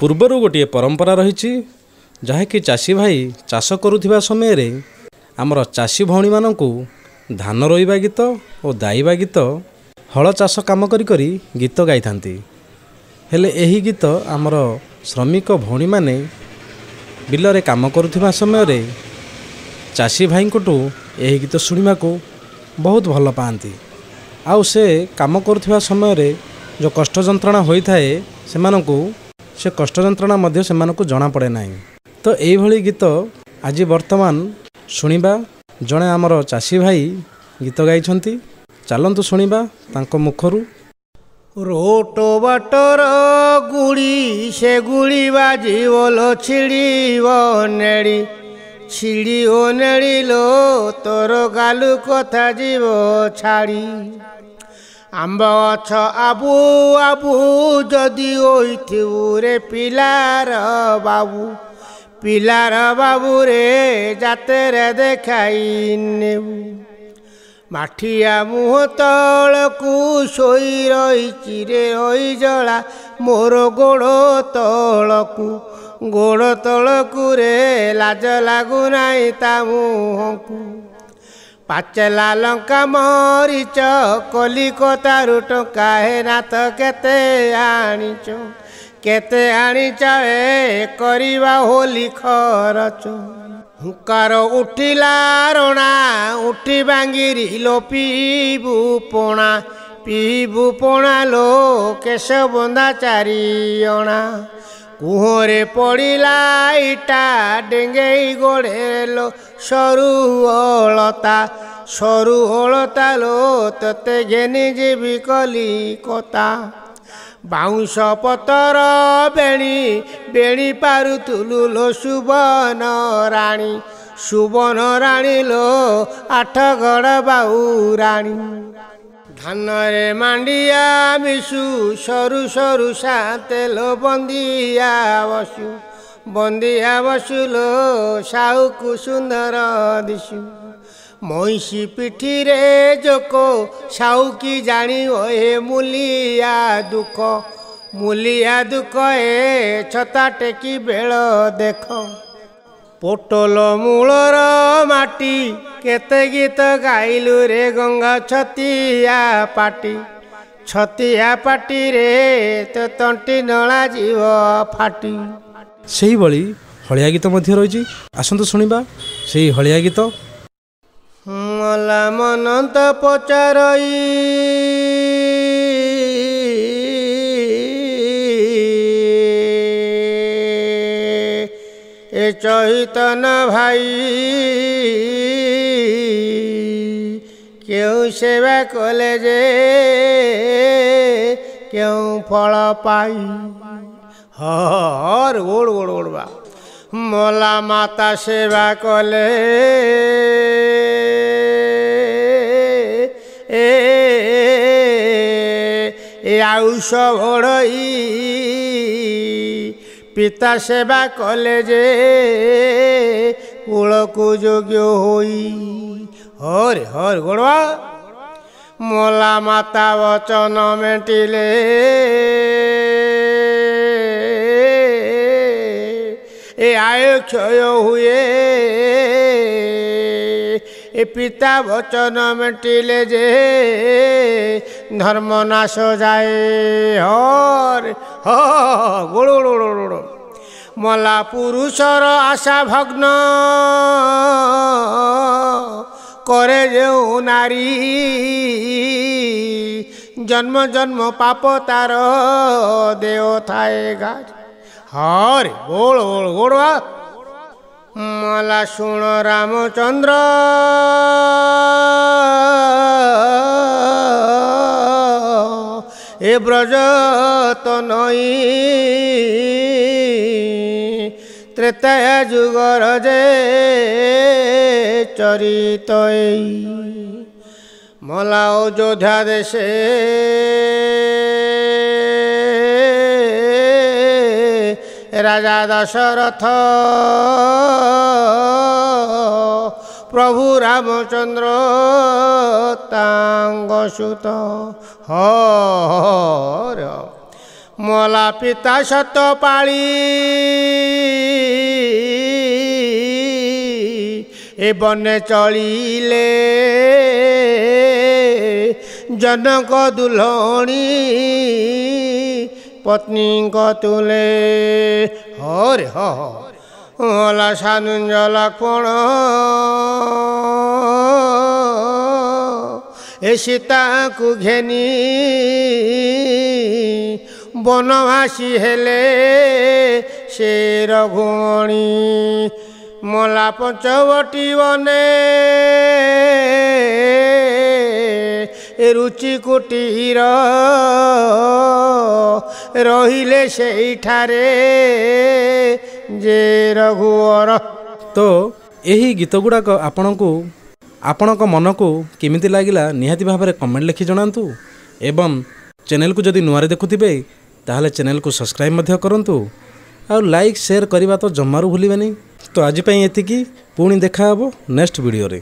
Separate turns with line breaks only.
ପୂର୍ବରୁ ଗୋଟିଏ ପରମ୍ପରା ରହିଛି, ଯାହାକି ଚାଷୀ ଭାଇ ଚାଷ କରୁଥିବା ସମୟରେ ଆମର ଚାଷୀ ଭଉଣୀମାନଙ୍କୁ ଧାନ ରୋଇବା ଗୀତ ଓ ଦାଇବା ଗୀତ ହଳ ଚାଷ କାମ କରି କରି ଗୀତ ଗାଇଥାନ୍ତି। ହେଲେ ଏହି ଗୀତ ଆମର ଶ୍ରମିକ ଭଉଣୀମାନେ ବିଲରେ କାମ କରୁଥିବା ସମୟରେ ଚାଷୀ ଭାଇଙ୍କଠୁ ଏହି ଗୀତ ଶୁଣିବାକୁ ବହୁତ ଭଲ ପାଆନ୍ତି। ଆଉ ସେ କାମ କରୁଥିବା ସମୟରେ ଯେଉଁ କଷ୍ଟ ଯନ୍ତ୍ରଣା ହୋଇଥାଏ ସେମାନଙ୍କୁ ସେ କଷ୍ଟ ଯନ୍ତ୍ରଣା ମଧ୍ୟ ସେମାନଙ୍କୁ ଜଣାପଡ଼େ ନାହିଁ। ତ ଏଇଭଳି ଗୀତ ଆଜି ବର୍ତ୍ତମାନ ଶୁଣିବା। ଜଣେ ଆମର ଚାଷୀ ଭାଇ ଗୀତ ଗାଇଛନ୍ତି, ଚାଲନ୍ତୁ ଶୁଣିବା ତାଙ୍କ ମୁଖରୁ।
ରୋଟ ବାଟର ଗୁଳି ସେ ଗୁଳି ବାଜିବଲ ଛିଡ଼ିବ ନେଳି, ଛିଡ଼ିବ ନେଳିଲୋ ତୋର ଗାଲୁ କଥା ଯିବ ଛାଡ଼ି। ଆମ୍ବ ଗଛ ଆବୁ ଆବୁ ଯଦି ହୋଇଥିବୁ ରେ ପିଲାର ବାବୁ, ପିଲାର ବାବୁରେ ଜାତେରେ ଦେଖାଇ ନେବୁ। ମାଠିଆ ମୁହଁ ତଳକୁ ଶୋଇ ରହିଛି ରେ ରହି ଜଳା ମୋର ଗୋଡ଼ ତଳକୁ, ଗୋଡ଼ ତଳକୁ ରେ ଲାଜ ଲାଗୁନାହିଁ ତା ମୁହଁକୁ। ପାଚେଲା ଲଙ୍କା ମରିଚ କଲିକତାରୁ ଟଙ୍କା ହେନା ତ କେତେ ଆଣିଛ, କେତେ ଆଣିଛ ଏ କରିବା ହୋଲି ଖରଚ। ହୁଙ୍କାର ଉଠିଲା ରଣା ଉଠି ବାଙ୍ଗିରି ଲୋ ପିଇବୁ ପଣା, ପିଇବୁ ପଣା ଲୋ କେଶ ବନ୍ଧା ଚାରିଅଣା। କୁହରେ ପଡ଼ିଲା ଇଟା ଡେଙ୍ଗେଇ ଗୋଡ଼େଲୋ ସରୁ ଅଳତା, ସରୁ ଅଳତା ଲୋ ତତେ ଘେନି ଯିବି କଲିକତା। ବାଉଁଶ ପତର ବେଣୀ ବେଣୀ ପାରୁଥିଲୁ ଲୋ ସୁବର୍ଣ୍ଣ ରାଣୀ, ସୁବର୍ଣ୍ଣ ରାଣୀ ଲୋ ଆଠଗଡ଼ ବାଉରାଣୀ। ଧାନରେ ମାଣ୍ଡିଆ ମିଶୁ ସରୁ ସରୁ ସାତେଲ ବନ୍ଦିଆ ବସୁ, ବନ୍ଦିଆ ବସୁ ଲୋ ସାହୁକୁ ସୁନ୍ଦର ଦିଶୁ। ମଇଁଷି ପିଠିରେ ଜୋକ ସାହୁକି ଜାଣିବ ଏ ମୂଲିଆ ଦୁଃଖ, ମୂଲିଆ ଦୁଃଖ ଏ ଛତା ଟେକି ବେଳ ଦେଖ। ପୋଟଲ ମୂଳର ମାଟି କେତେ ଗୀତ ଗାଇଲୁ ରେ ଗଙ୍ଗା ଛତିଆ ପାଟି, ଛତିଆ ପାଟିରେ ତ ତଣ୍ଟି ନଳା ଯିବ ଫାଟି।
ସେହିଭଳି ହଳିଆ ଗୀତ ମଧ୍ୟ ରହିଛି, ଆସନ୍ତୁ ଶୁଣିବା ସେହି ହଳିଆ ଗୀତ।
ମଲା ମନନ୍ତ ପଚାରଇ ଏ ଚୈତନ ଭାଇ, କେଉଁ ସେବା କଲେ ଯେ କେଉଁ ଫଳ ପାଇ। ହର ଗୋଡ଼ ଗୋଡ଼ ଗୋଡ଼ ବା ମଲା ମାତା ସେବା କଲେ ଏ ଆଉଷ ଘୋଡ଼ଇ, ପିତା ସେବା କଲେ ଯେ କୂଳକୁ ଯୋଗ୍ୟ ହୋଇ। ହରେ ହର ଗୋଡ଼ବା ମଲା ମାତା ବଚନ ମେଣ୍ଟିଲେ ଏ ଆୟ କ୍ଷୟ ହୁଏ, ଏ ପିତା ବଚନ ମେଣ୍ଟିଲେ ଯେ ଧର୍ମ ନାଶ ଯାଏ। ହରେ ହ ଗୋଡ଼ ଗୋଡ଼ ଗୋଡ଼ ମଲା ପୁରୁଷର ଆଶା ଭଗ୍ନ করে যেও নারী, জন্ম জন্ম পাপ তার দেহ থায় গাছ। হরে গোড় গোড় গোড়া মালা শুণ রামচন্দ্র এ ব্রজ তো নই, ত্রেতায়া যুগর যে চরিত এই। মলা অযোধ্যা দেশে রাজা দশরথ প্রভু রামচন্দ্র তাঙ্গ সুত। হর ମଲା ପିତା ସତ ପାଳି ଏ ବନେ ଚଳିଲେ ଜନକ ଦୁଲ୍ହଣୀ ପତ୍ନୀଙ୍କ ତୁଲେ ହରେ ହଲା ସାନୁଞ୍ଜ ଲକ୍ଷ୍ମଣ ଏ ସୀତାଙ୍କୁ ଘେନି ବନବାସୀ ହେଲେ ସେ ରଘୁମଣି ମଲା ପଞ୍ଚବଟୀ ବନେ ରୁଚି କୁଟୀର ରହିଲେ ସେଇଠାରେ ଯେ ରଘୁବର।
ତ ଏହି ଗୀତ ଗୁଡ଼ାକ ଆପଣଙ୍କ ମନକୁ କେମିତି ଲାଗିଲା ନିହାତି ଭାବରେ କମେଣ୍ଟ ଲେଖି ଜଣାନ୍ତୁ ଏବଂ ଚ୍ୟାନେଲକୁ ଯଦି ନୂଆରେ ଦେଖୁଥିବେ ତାହେଲେ ଚ୍ୟାନେଲକୁ ସବସ୍କ୍ରାଇବ୍ ମଧ୍ୟ କରନ୍ତୁ ଆଉ ଲାଇକ୍ ସେୟାର କରିବା ତ ଜମାରୁ ଭୁଲିବେନି। ତ ଆଜି ପାଇଁ ଏତିକି, ପୁଣି ଦେଖା ହେବ ନେକ୍ସଟ ଭିଡ଼ିଓରେ।